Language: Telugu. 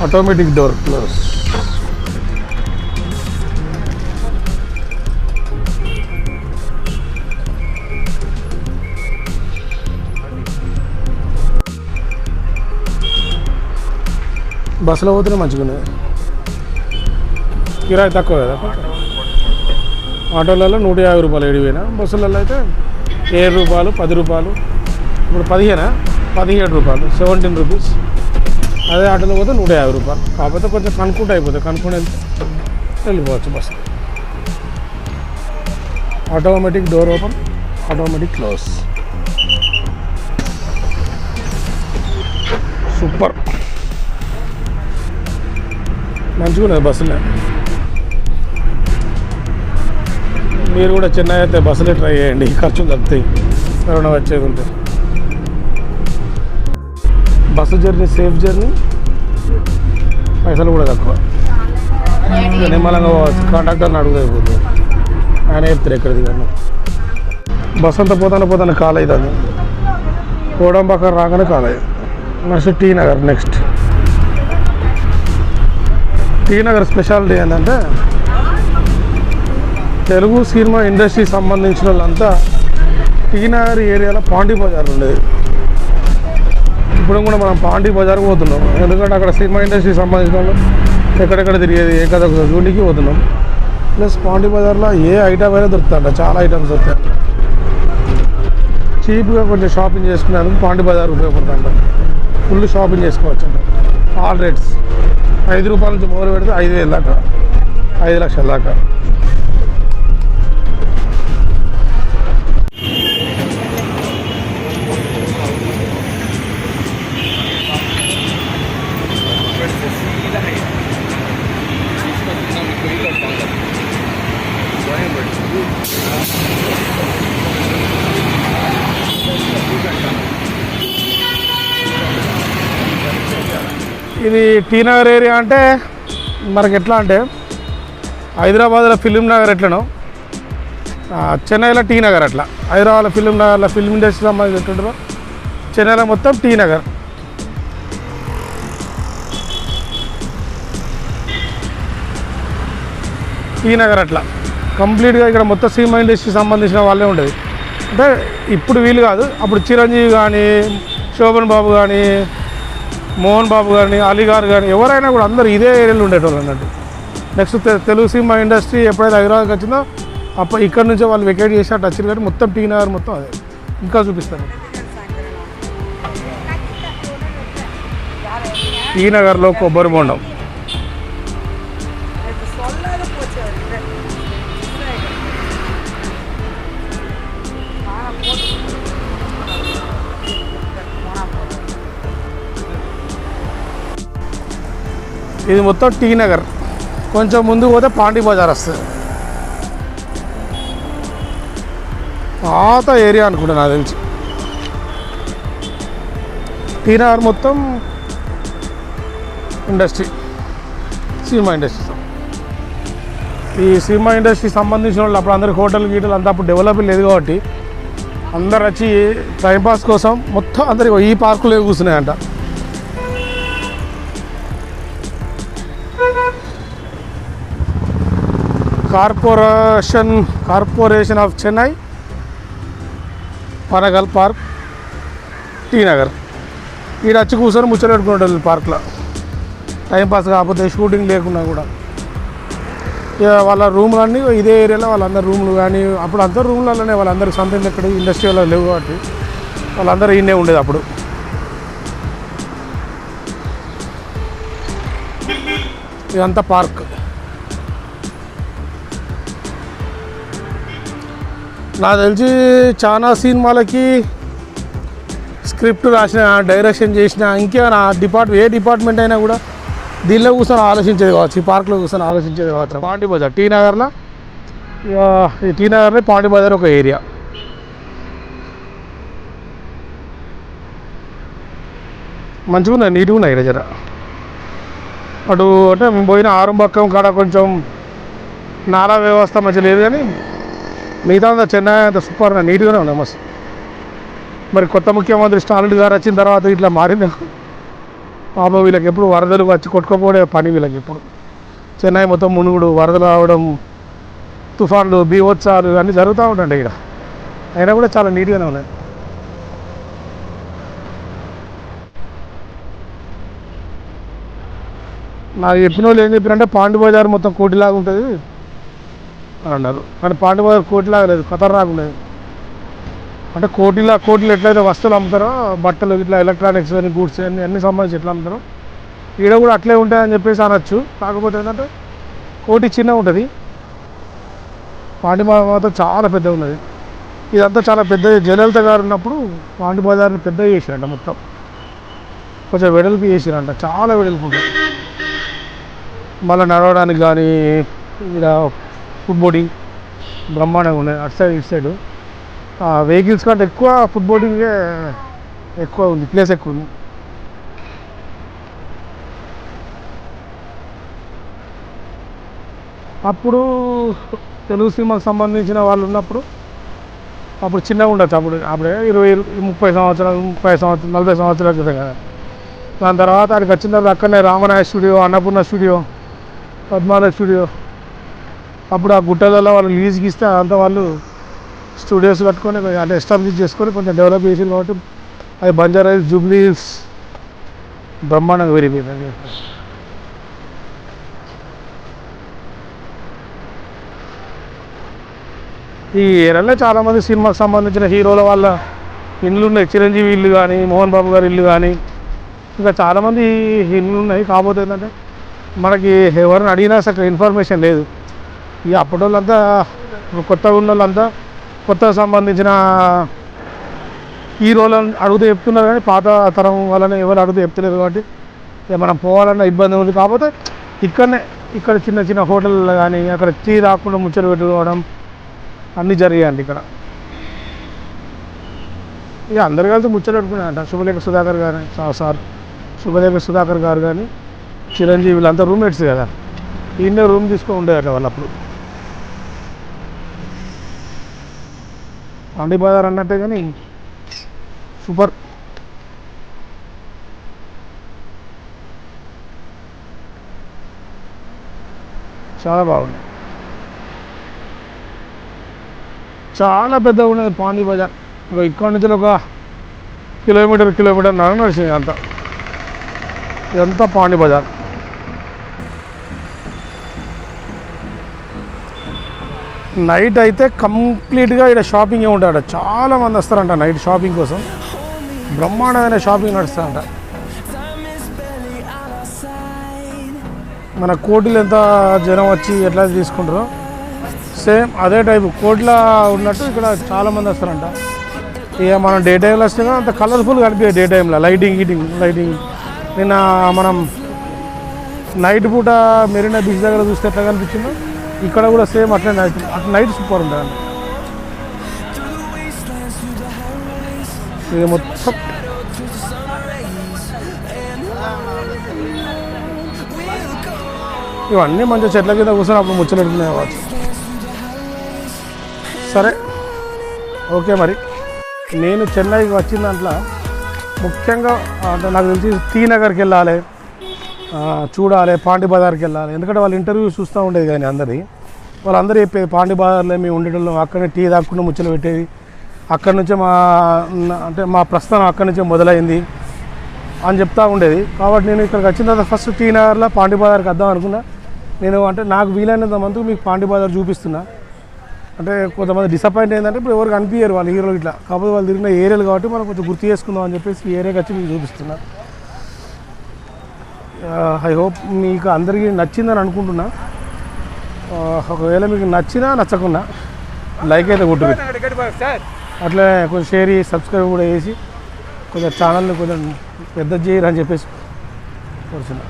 Automatic door close. బస్సులో పోతేనే మంచిగా ఉన్నది, కిరాయి తక్కువ కదా. ఆటోలలో 150 రూపాయలు ఏడిపోయినా, బస్సులలో అయితే 7 రూపాయలు 10 రూపాయలు, ఇప్పుడు 17 రూపాయలు 17 రూపీస్. అదే ఆటోలో పోతే 150 రూపాయలు. కాకపోతే కొంచెం కనుక్కుంటే అయిపోతుంది, కనుక్కొని వెళ్ళిపోవచ్చు bus. Automatic door open, automatic close. Super, మంచిగా ఉన్నది బస్సులే. మీరు కూడా చెన్నై అయితే బస్సులే ట్రై చేయండి, ఖర్చు తగ్గుతాయి కరోనా వచ్చేది ఉంటే. బస్సు జర్నీ సేఫ్ జర్నీ, పైసలు కూడా తక్కువ. నిమ్మలంగా కాంట్రాక్టర్ని అడుగుతాయిపోతుంది, ఆయన చెప్తారు ఎక్కడ దిగను. బస్సు అంతా పోతానే కాల్ అవుతుంది. కోడం పక్కన రాగానే కాల్ అయ్యింది. Next T Nagar. Next T Nagar speciality ఏంటంటే తెలుగు సినిమా ఇండస్ట్రీకి సంబంధించిన వాళ్ళంతా టీ నగర్ ఏరియాలో పాండీ బజార్ ఉండేది. ఇప్పుడు కూడా మనం పాండీ బజార్కి పోతున్నాం, ఎందుకంటే అక్కడ సినిమా ఇండస్ట్రీకి సంబంధించిన వాళ్ళు ఎక్కడెక్కడ తిరిగేది ఏ కథ జూనికి పోతున్నాం. ప్లస్ పాండీ బజార్లో ఏ ఐటమ్ అయినా దొరుకుతాయంట, చాలా ఐటమ్స్ దొరుకుతాయి. చీప్గా కొంచెం షాపింగ్ చేసుకునేందుకు పాండీ బజార్ ఉపయోగపడుతుంట. ఫుల్ షాపింగ్ చేసుకోవచ్చు అంట. ఆల్ రేట్స్ 5 రూపాయల నుంచి మొదలు పెడితే 5,000 దాకా, 5 లక్షల దాకా. ఇది టీ నగర్ ఏరియా అంటే మనకి ఎట్లా అంటే హైదరాబాద్లో ఫిలిం నగర్ ఎట్లనో, చెన్నైలో టీ నగర్ అట్లా. హైదరాబాద్లో ఫిలిం నగర్లో ఫిలిం ఇండస్ట్రీ సంబంధించి ఎట్లుంటారో చెన్నైలో మొత్తం టీ నగర్. టీ నగర్ అట్లా కంప్లీట్గా ఇక్కడ మొత్తం సినిమా ఇండస్ట్రీకి సంబంధించిన వాళ్ళే ఉండేది. అంటే ఇప్పుడు వీళ్ళు కాదు, అప్పుడు చిరంజీవి కానీ, శోభన్ బాబు కానీ, మోహన్ బాబు కానీ, అలీ గారు కానీ, ఎవరైనా కూడా అందరూ ఇదే ఏరియాలో ఉండేటోళ్ళు అన్నట్టు. నెక్స్ట్ తెలుగు సినిమా ఇండస్ట్రీ ఎప్పుడైతే హైదరాబాద్కి వచ్చిందో అప్పుడు ఇక్కడ నుంచే వాళ్ళు వెకేట్ చేసి అట్టు వచ్చింది. కానీ మొత్తం టీ నగర్ మొత్తం అదే. ఇంకా చూపిస్తాను. టీ నగర్లో కొబ్బరి బొండం, ఇది మొత్తం టీ నగర్. కొంచెం ముందుకు పోతే పాండీ బజార్ వస్తుంది. పాత ఏరియా అనుకుంటా నాకు తెలిసి. టీ నగర్ మొత్తం ఇండస్ట్రీ, సినిమా ఇండస్ట్రీ. ఈ సినిమా ఇండస్ట్రీకి సంబంధించిన వాళ్ళు అప్పుడు అందరికి హోటల్ గీటలు అంతా అప్పుడు డెవలప్ లేదు కాబట్టి అందరు వచ్చి టైంపాస్ కోసం మొత్తం అందరికి ఈ పార్కులో కూర్చున్నాయంట. Corporation of Chennai Panagal park T Nagar. ఈడ వచ్చి కూర్చొని ముచ్చట పెట్టుకుంటారు పార్క్లో, టైంపాస్ కాకపోతే షూటింగ్ లేకున్నా కూడా. ఇక వాళ్ళ రూమ్లన్నీ ఇదే ఏరియాలో, వాళ్ళందరూ రూమ్లు కానీ అప్పుడు అందరు రూమ్లలోనే, వాళ్ళందరూ సంథింగ్ ఎక్కడ ఇండస్ట్రీలో లేవు కాబట్టి వాళ్ళందరూ ఈయనే ఉండేది అప్పుడు. ఇదంతా పార్క్. నాకు తెలిసి చాలా సినిమాలకి స్క్రిప్ట్ రాసిన, డైరెక్షన్ చేసిన, ఇంకేమైనా ఏ డిపార్ట్మెంట్ అయినా కూడా దీనిలో కూర్చొని ఆలోచించేది కావచ్చు, ఈ పార్క్లో కూర్చొని ఆలోచించేది కావచ్చు. పాండీ బజార్ టీ నగర్లో, ఈ టీ నగర్లో పాండీ బజార్ ఒక ఏరియా. మంచిగా ఉన్నాయి, నీట్గా ఉన్నాయి ఇక్కడ జర. అటు అంటే మేము పోయిన ఆరంభక్కం కాడ కొంచెం నాలా వ్యవస్థ మంచిగా లేదు, కానీ మిగతా చెన్నై అంత సూపర్ నీట్గానే ఉన్నాయి మస్తు. మరి కొత్త ముఖ్యమంత్రి స్టాలిన్ గారు వచ్చిన తర్వాత ఇట్లా మారింది. పాప వీళ్ళకి ఎప్పుడు వరదలు వచ్చి కొట్టుకోపోవడే పని వీళ్ళకి ఎప్పుడు. చెన్నై మొత్తం మునుగుడు, వరదలు రావడం, తుఫాన్లు, బీభత్సాలు అన్నీ జరుగుతూ ఉంటాయి ఇక్కడ. అయినా కూడా చాలా నీట్గానే ఉన్నాయి. నాకు చెప్పిన వాళ్ళు ఏం చెప్పారంటే పాండు బజార్ మొత్తం కోటిలాగా ఉంటుంది అని అన్నారు. కానీ పాండు బజార్ కోటిలాగా లేదు, ఖతర్నాక్ ఉండేది. అంటే కోటిలు ఎట్లయితే వస్తువులు అమ్ముతారో, బట్టలు ఇట్లా ఎలక్ట్రానిక్స్ అని, గూడ్స్ అని అన్ని సంబంధించి ఎట్లా అమ్ముతారో ఈడ కూడా అట్లే ఉంటాయని చెప్పేసి అనొచ్చు. కాకపోతే ఏంటంటే కోటి చిన్నగా ఉంటుంది, పాండు మాత్రం చాలా పెద్దగా ఉన్నది. ఇదంతా చాలా పెద్దది. జయలలిత గారు ఉన్నప్పుడు పాండు బజార్ని పెద్దగా చేసిరంట, మొత్తం కొంచెం వెడల్పు చేసిరంట, చాలా వెడల్పు ఉంటుంది. మళ్ళీ నడవడానికి కానీ ఇక్కడ ఫుడ్ బోటింగ్ బ్రహ్మాండంగా ఉన్నాయి. అటు సైడ్ ఇటు సైడు వెహికల్స్ కంటే ఎక్కువ ఫుడ్ బోటింగే ఎక్కువ ఉంది, ప్లేస్ ఎక్కువ ఉంది. అప్పుడు తెలుగు సినిమాకి సంబంధించిన వాళ్ళు ఉన్నప్పుడు అప్పుడు చిన్నగా ఉండొచ్చు. అప్పుడే 20-30 సంవత్సరాలు, 30 సంవత్సరాలు, 40 సంవత్సరాల క్రితం కదా. దాని తర్వాత అక్కడికి వచ్చిన తర్వాత అక్కడనే Ramanaidu studio, Annapurna studio, Padmalaya studio, అప్పుడు ఆ గుట్టలలో వాళ్ళు లీజ్కి ఇస్తే అంతా వాళ్ళు స్టూడియోస్ కట్టుకొని అంటే ఎస్టాబ్లిష్ చేసుకొని కొంచెం డెవలప్ చేసింది. కాబట్టి అది బంజారా హిల్స్, జూబ్లీ హిల్స్ బ్రహ్మాండంగా పెరిగిపోయింది. ఈ ఏరియాలో చాలామంది సినిమాకి సంబంధించిన హీరోల వాళ్ళ ఇళ్ళు ఉన్నాయి. చిరంజీవి ఇల్లు కానీ, మోహన్ బాబు గారి ఇల్లు కానీ, ఇంకా చాలామంది ఇళ్ళు ఉన్నాయి. కాకపోతే ఏంటంటే మనకి ఎవరిని అడిగినా అసలు ఇన్ఫర్మేషన్ లేదు. ఇక అప్పటి వాళ్ళంతా, కొత్తగా ఉన్న వాళ్ళంతా కొత్తగా సంబంధించిన హీరోలను అడుగుతూ చెప్తున్నారు, కానీ పాత తరం వాళ్ళని ఎవరు అడుగుతూ చెప్తలేరు. కాబట్టి మనం పోవాలన్న ఇబ్బంది ఉంది. కాకపోతే ఇక్కడ చిన్న చిన్న హోటల్లో కానీ అక్కడ టీ రాకుండా ముచ్చట పెట్టుకోవడం అన్నీ జరిగాయండి ఇక్కడ. ఇక అందరు కలిసి ముచ్చట పెట్టుకున్నాయంట. శుభలేఖ సుధాకర్ గారు, శుభలేఖ సుధాకర్ గారు కానీ, చిరంజీవి వీళ్ళంతా రూమ్మేట్స్ కదా, ఈయనే రూమ్ తీసుకొని ఉండేదట వాళ్ళు. అప్పుడు పాండి బజార్ అన్నట్టే కానీ సూపర్. చాలా బాగుంది, చాలా పెద్దగా ఉన్నది పాండి బజార్. ఇక్కడ నుంచి ఒక కిలోమీటర్ నడిచింది అంతా. ఇదంతా పాండి బజార్. నైట్ అయితే కంప్లీట్గా ఇక్కడ షాపింగే ఉంటాడ. చాలామంది వస్తారంట నైట్ షాపింగ్ కోసం. బ్రహ్మాండమైన షాపింగ్ నడుస్తారంట. మన కోటిలో ఎంత జనం వచ్చి ఎట్లా తీసుకుంటారో సేమ్ అదే టైపు కోట్ల ఉన్నట్టు ఇక్కడ చాలామంది వస్తారంట. ఇక మనం డే టైంలో వస్తే అంత కలర్ఫుల్గా కనిపించే డే టైంలో లైటింగ్. నిన్న మనం నైట్ పూట మెరీనా బీచ్ దగ్గర చూస్తే ఎట్లా కనిపించిందో ఇక్కడ కూడా సేమ్ అట్లా నైట్ సూపర్ ఉంటుంది. ఇది మొత్తం ఇవన్నీ మంచిగా చెట్ల కింద కూర్చొని అప్పుడు ముచ్చలెట్టుకునే కావచ్చు. సరే, ఓకే. మరి నేను చెన్నైకి వచ్చిన దాంట్లో ముఖ్యంగా అంటే నాకు తెలిసి టీ నగర్కి వెళ్ళాలి, చూడాలి, పాండి బజార్కి వెళ్ళాలి. ఎందుకంటే వాళ్ళు ఇంటర్వ్యూ చూస్తూ ఉండేది కానీ వాళ్ళందరూ చెప్పేది పాండి బజార్లో మేము ఉండేటోళ్ళం, అక్కడనే టీ తాకుండా ముచ్చలు పెట్టేది, అక్కడి నుంచే మా ప్రస్థానం అక్కడి నుంచే మొదలైంది అని చెప్తూ ఉండేది. కాబట్టి నేను ఇక్కడికి వచ్చిన తర్వాత ఫస్ట్ టీ నగర్లో పాండి బజార్కి వద్దాం అనుకున్నా. నేను అంటే నాకు వీలైనంత మందికి మీకు పాండి బజార్ చూపిస్తున్నా. అంటే కొంతమంది డిసప్పాయింట్ అయిందంటే ఇప్పుడు ఎవరికి అనిపించారు వాళ్ళు హీరోలు ఇట్లా. కాకపోతే వాళ్ళు తిరిగిన ఏరియాలు కాబట్టి మనం కొంచెం గుర్తు చేసుకుందాం అని చెప్పేసి ఈ ఏరియాకి వచ్చి మీకు చూపిస్తున్నా. ఐ హోప్ మీకు అందరికీ నచ్చిందని అనుకుంటున్నా. ఒకవేళ మీకు నచ్చినా నచ్చకున్నా లైక్ అయితే కొట్టుకోండి. అట్లే కొంచెం షేర్ చేసి సబ్స్క్రైబ్ కూడా చేసి కొంచెం ఛానల్ని కొంచెం పెద్ద చేయరు అని చెప్పేసి కోరుచున్నా.